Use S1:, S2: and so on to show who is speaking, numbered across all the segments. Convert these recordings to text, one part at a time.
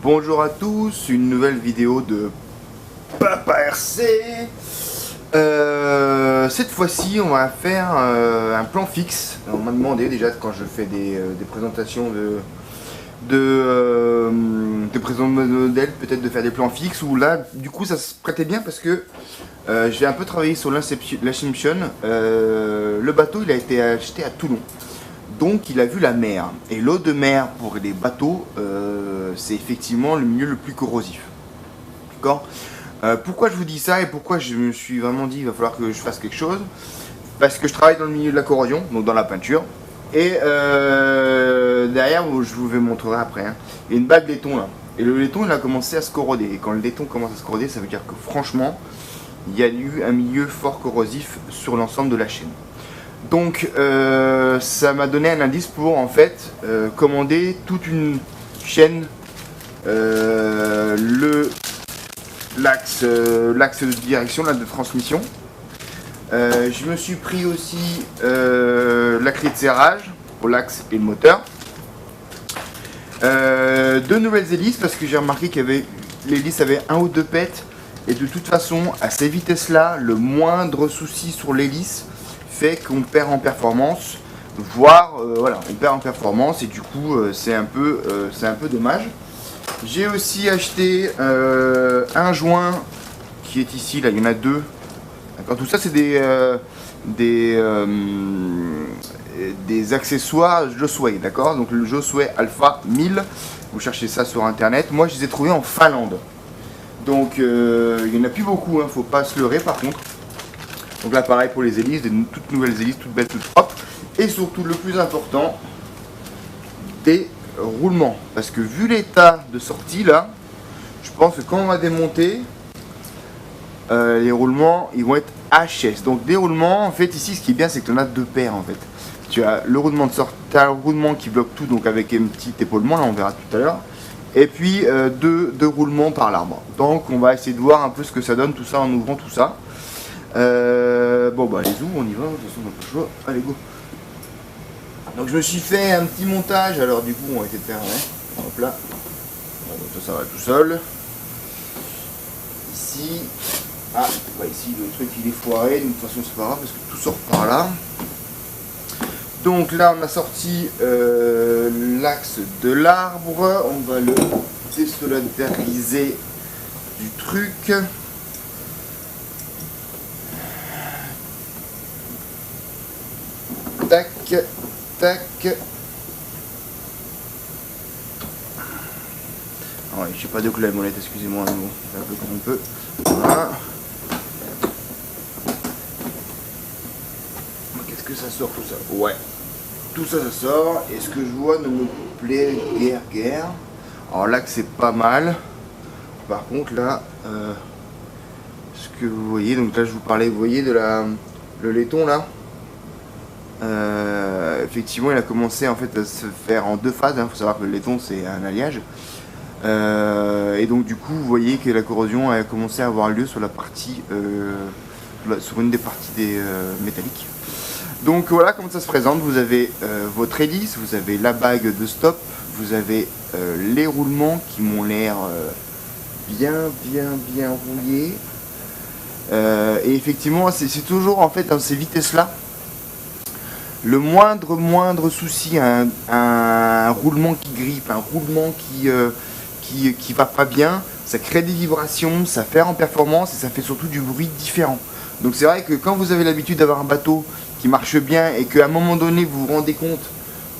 S1: Bonjour à tous, une nouvelle vidéo de Papa RC. Cette fois-ci, on va faire un plan fixe. On m'a demandé déjà quand je fais des présentations des présentations de modèles, peut-être de faire des plans fixes. Ou là, du coup, ça se prêtait bien parce que j'ai un peu travaillé sur l'Inception. Le bateau, il a été acheté à Toulon. Donc il a vu la mer. Et l'eau de mer pour les bateaux, c'est effectivement le milieu le plus corrosif. D'accord. Pourquoi je vous dis ça et pourquoi je me suis vraiment dit il va falloir que je fasse quelque chose? Parce que je travaille dans le milieu de la corrosion, donc dans la peinture. Et derrière, je vous vais montrer après, hein, il y a une bague de laiton là. Et le laiton il a commencé à se corroder. Et quand le laiton commence à se corroder, ça veut dire que franchement, il y a eu un milieu fort corrosif sur l'ensemble de la chaîne. Donc ça m'a donné un indice pour en fait commander toute une chaîne, l'axe de direction, là, de transmission. Je me suis pris aussi la clé de serrage pour l'axe et le moteur. Deux nouvelles hélices parce que j'ai remarqué qu'il y avait l'hélice avait un ou deux pets et de toute façon à ces vitesses là le moindre souci sur l'hélice fait qu'on perd en performance, voire voilà, on perd en performance et du coup c'est un peu dommage. J'ai aussi acheté un joint qui est ici, là il y en a deux. D'accord, tout ça c'est des accessoires Josway, d'accord. Donc le Josway Alpha 1000, vous cherchez ça sur internet. Moi je les ai trouvés en Finlande. Donc il n'y en a plus beaucoup, hein, faut pas se leurrer par contre. Donc là pareil pour les hélices, des toutes nouvelles hélices, toutes belles, toutes propres. Et surtout le plus important, des roulements. Parce que vu l'état de sortie là, je pense que quand on va démonter, les roulements ils vont être HS. Donc des roulements, en fait ici ce qui est bien c'est que tu en as deux paires en fait. Tu as le roulement de sortie, tu as un roulement qui bloque tout, donc avec un petit épaulement, là on verra tout à l'heure. Et puis deux roulements par l'arbre. Donc on va essayer de voir un peu ce que ça donne tout ça en ouvrant tout ça. Bon bah allez-y, on y va, de toute façon on n'a pas le choix, allez go. Donc je me suis fait un petit montage, alors du coup on va essayer de faire, ouais. Hop là, bon, ça va tout seul. Ici, ah, bah ici le truc il est foiré, de toute façon c'est pas grave parce que tout sort par là. Donc là on a sorti l'axe de l'arbre, on va le désolidariser du truc. Tac, tac. Ah ouais, je sais pas de quoi la molette, excusez-moi, un peu comme on peut. Voilà. Qu'est-ce que ça sort tout ça? Ouais. Tout ça, ça sort. Et ce que je vois ne me plaît guère. Alors là que c'est pas mal. Par contre là, ce que vous voyez, donc là je vous parlais, vous voyez de le laiton là. Effectivement il a commencé en fait à se faire en deux phases, hein. Faut savoir que le laiton c'est un alliage, et donc du coup vous voyez que la corrosion a commencé à avoir lieu sur la partie sur une des parties des métalliques. Donc voilà comment ça se présente. Vous avez votre hélice, vous avez la bague de stop, vous avez les roulements qui m'ont l'air bien rouillés, et effectivement c'est toujours en fait dans ces vitesses là le moindre souci, un roulement qui grippe, un roulement qui va pas bien, ça crée des vibrations, ça fait en performance et ça fait surtout du bruit différent. Donc c'est vrai que quand vous avez l'habitude d'avoir un bateau qui marche bien et qu'à un moment donné vous vous rendez compte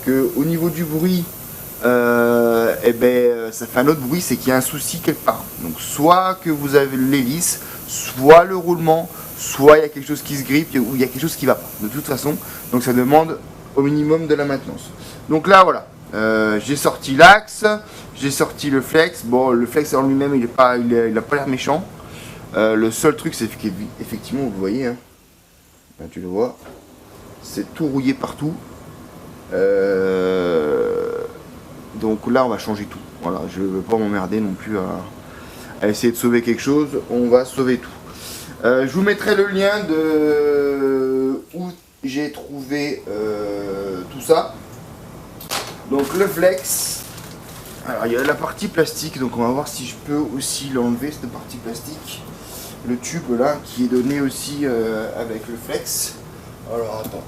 S1: que au niveau du bruit, ça fait un autre bruit, c'est qu'il y a un souci quelque part. Donc soit que vous avez l'hélice, soit le roulement, soit il y a quelque chose qui se grippe ou il y a quelque chose qui va pas. De toute façon, donc ça demande au minimum de la maintenance. Donc là voilà, j'ai sorti l'axe, j'ai sorti le flex. Bon, le flex en lui-même il a pas l'air méchant. Le seul truc c'est qu'effectivement vous voyez, hein, ben, tu le vois, c'est tout rouillé partout. Donc là on va changer tout. Voilà, je ne veux pas m'emmerder non plus à essayer de sauver quelque chose, on va sauver tout. Je vous mettrai le lien de où j'ai trouvé tout ça. Donc le flex, Alors il y a la partie plastique, donc on va voir si je peux aussi l'enlever, cette partie plastique. Le tube là qui est donné aussi avec le flex. Alors attends.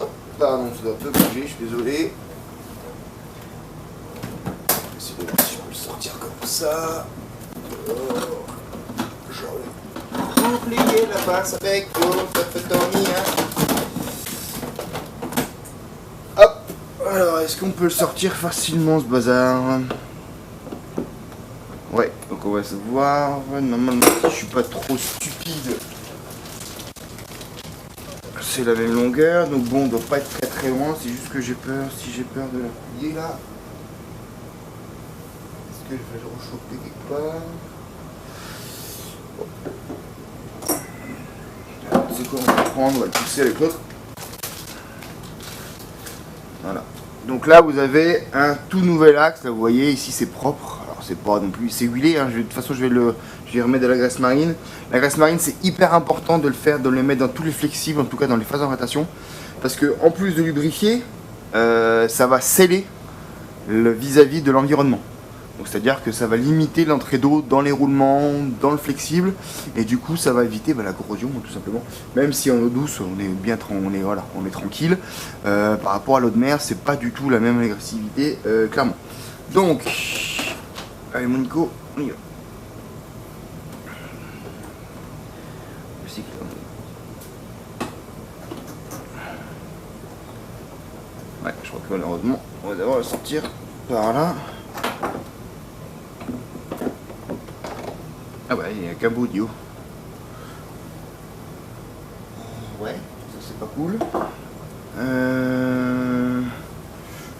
S1: Hop, pardon, ça doit un peu bouger, je suis désolé. Je vais essayer de voir si je peux le sortir comme ça. J'aurais oublié la pince avec ça fait dormir. Hop. Alors est-ce qu'on peut le sortir facilement ce bazar? Ouais, donc on va se voir. Normalement, si je suis pas trop stupide, c'est la même longueur. Donc bon, on doit pas être très très loin. C'est juste que j'ai peur. Si j'ai peur de la plier là, est-ce que je vais le rechoper quelque part? C'est quoi, on va le prendre, on va le pousser avec l'autre. Voilà. Donc là, vous avez un tout nouvel axe. Là, vous voyez, ici, c'est propre. C'est pas non plus, c'est huilé, hein. De toute façon je vais remettre de la graisse marine. La graisse marine, c'est hyper important de le faire, de le mettre dans tous les flexibles, en tout cas dans les phases d'orientation, parce que en plus de lubrifier, ça va sceller le vis-à-vis de l'environnement. Donc c'est à dire que ça va limiter l'entrée d'eau dans les roulements, dans le flexible, et du coup ça va éviter la corrosion tout simplement. Même si en eau douce on est bien on est tranquille, par rapport à l'eau de mer c'est pas du tout la même agressivité clairement. Donc allez mon Nico, on y va. Ouais, je crois que malheureusement, on va devoir le sortir par là. Ah bah, il n'y a qu'un bout d'eau. Ouais, ça c'est pas cool.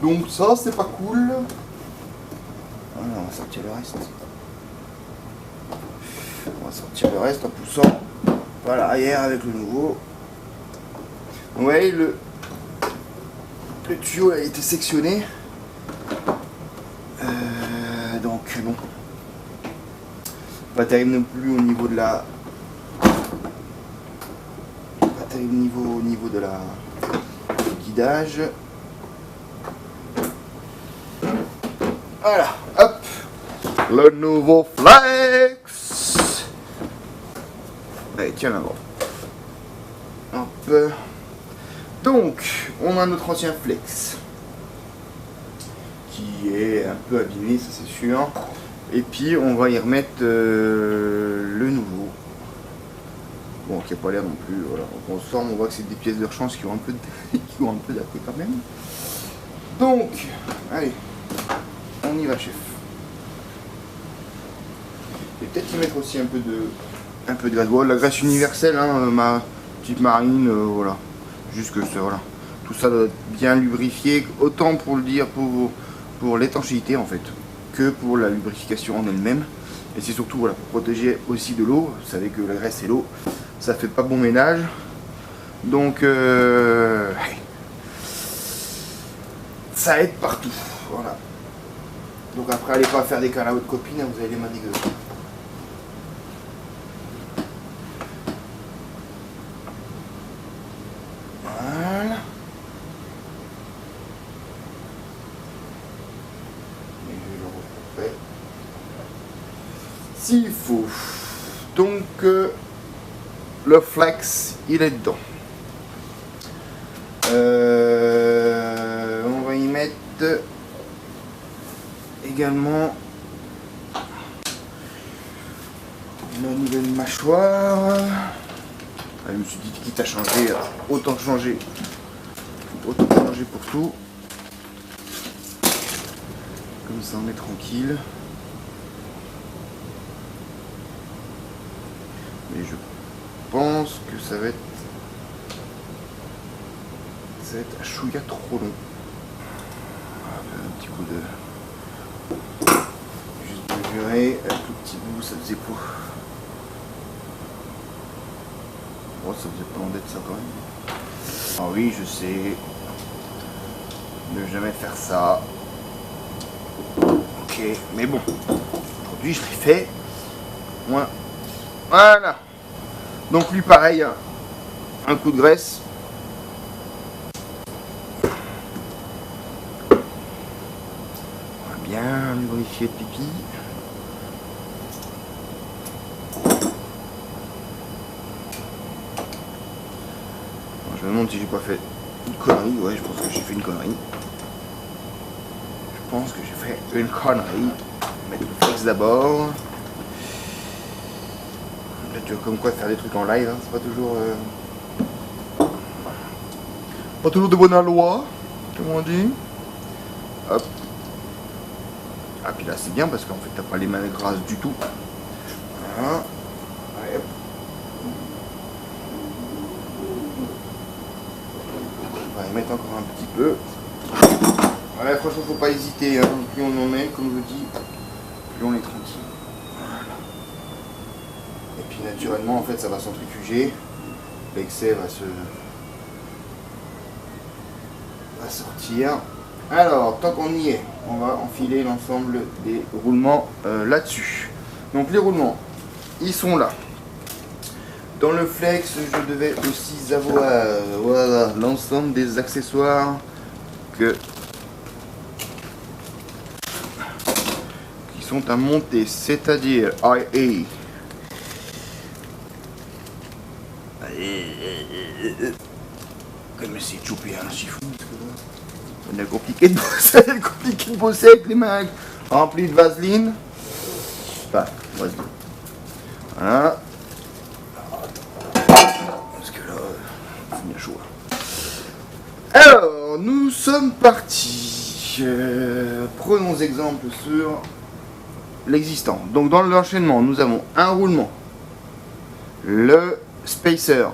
S1: Donc ça c'est pas cool. On va sortir le reste. On va sortir le reste en poussant par l'arrière avec le nouveau. Ouais, le tuyau a été sectionné. Donc bon. Pas terrible non plus au niveau de la. Pas terrible au niveau de la du guidage. Voilà, hop, le nouveau flex. Allez, tiens là-bas. Hop. Donc, on a notre ancien flex qui est un peu abîmé, ça c'est sûr. Et puis, on va y remettre le nouveau. Bon, qui n'a pas l'air non plus. Voilà, on sort, on voit que c'est des pièces de rechange qui ont un peu d'appui quand même. Donc, allez. On y va, chef. Et peut-être y mettre aussi un peu de graisse. Bon, la graisse universelle, hein, ma petite marine, voilà. Juste que ça, voilà. Tout ça doit être bien lubrifié, autant pour le dire pour l'étanchéité en fait, que pour la lubrification en elle-même. Et c'est surtout voilà, pour protéger aussi de l'eau. Vous savez que la graisse et l'eau, ça fait pas bon ménage. Donc ça aide partout. Voilà. Donc après, allez pas faire des câlins à votre copine, hein, vous avez les mains dégueulasses. Voilà. Et je le refais. S'il faut. Donc, le flex, il est dedans. On va y mettre également la nouvelle mâchoire. Je me suis dit quitte à changer, autant changer pour tout. Comme ça on est tranquille. Mais je pense que ça va être un chouïa trop long. Un petit coup de mesurer, un tout petit bout, ça faisait quoi? Oh, ça faisait pas l'endette ça quand même. Ah oui, je sais. Ne jamais faire ça. Ok, mais bon. Aujourd'hui, je l'ai fait. Voilà. Donc lui, pareil, un coup de graisse. On va bien lubrifier le pipi. Alors, je me demande si j'ai pas fait une connerie. Ouais, je pense que j'ai fait une connerie. Je pense que j'ai fait une connerie. Mettre le flex d'abord. Là, tu vois comme quoi faire des trucs en live, hein, c'est pas toujours de bonne loi, comme on dit. Hop. Ah puis là c'est bien parce qu'en fait t'as pas les mains grasses du tout. Voilà. Allez, hop. On va y mettre encore un petit peu. Ouais, franchement faut pas hésiter, hein. Plus on en met, comme je vous dis, plus on est tranquille. Voilà. Et puis naturellement en fait ça va centrifuger. L'excès va sortir. Alors, tant qu'on y est, on va enfiler l'ensemble des roulements là-dessus. Donc les roulements, ils sont là. Dans le flex, je devais aussi avoir voilà, l'ensemble des accessoires qui sont à monter, c'est-à-dire IA. Comme c'est chopé un chiffon. C'est compliqué de bosser avec les mains remplies de vaseline. Enfin, vaseline. Voilà. Parce que là, c'est bien chaud. Alors, nous sommes partis. Prenons exemple sur l'existant. Donc, dans l'enchaînement, nous avons un roulement, le spacer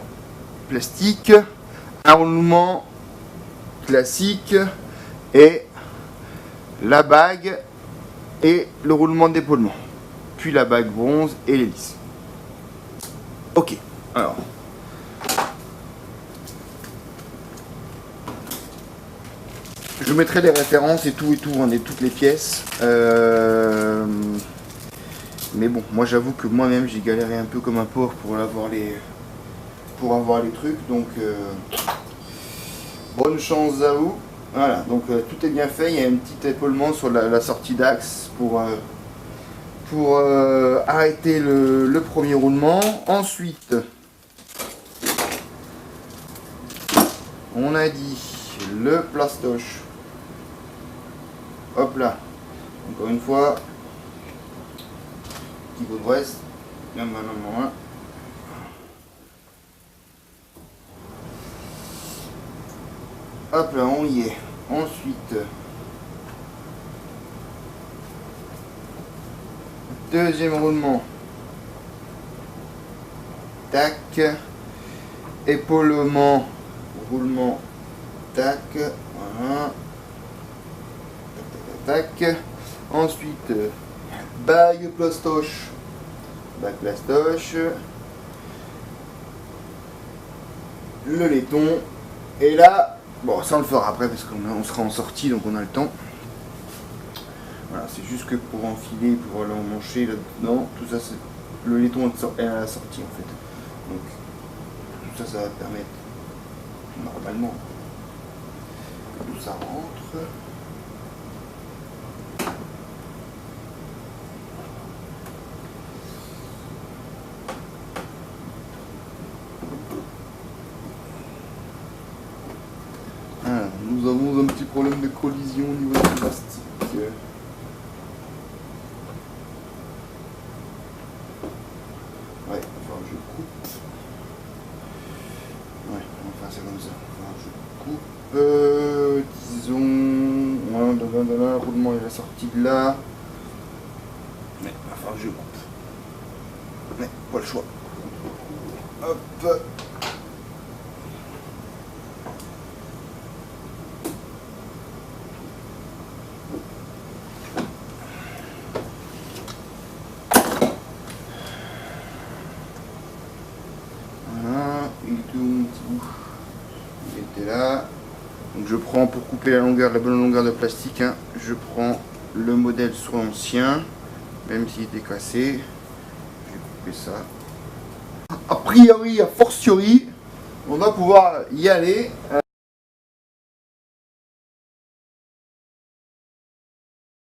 S1: plastique, un roulement classique et la bague et le roulement d'épaulement, puis la bague bronze et l'hélice. Ok, alors je mettrai les références et tout hein, et toutes les pièces. Mais bon, moi j'avoue que moi-même j'ai galéré un peu comme un porc pour avoir les trucs, donc bonne chance à vous. Voilà, donc tout est bien fait. Il y a un petit épaulement sur la sortie d'axe pour arrêter le premier roulement. Ensuite, on a dit le plastoche. Hop là, encore une fois, petit bout de Brest. Hop là, on y est. Ensuite, deuxième roulement. Tac. Épaulement. Roulement. Tac. Voilà. Tac, tac, tac. Ensuite, bague plastoche. Bague plastoche. Le laiton. Et là, bon, ça on le fera après parce qu'on sera en sortie donc on a le temps. Voilà, c'est juste que pour enfiler, pour l'emmancher là-dedans, tout ça c'est le laiton est à la sortie en fait. Donc tout ça, ça va permettre normalement que tout ça rentre. Alors, nous avons un petit problème de collision au niveau du plastique. Ouais, enfin je coupe. Ouais, on va faire ça comme ça. Enfin, je coupe. Disons. Voilà, le roulement est sorti de là. Mais enfin je coupe. Mais pas le choix. Hop. Il était là. Donc je prends pour couper la bonne longueur de plastique, hein, je prends le modèle soit ancien, même s'il était cassé. Je vais couper ça. A priori, a fortiori, on va pouvoir y aller.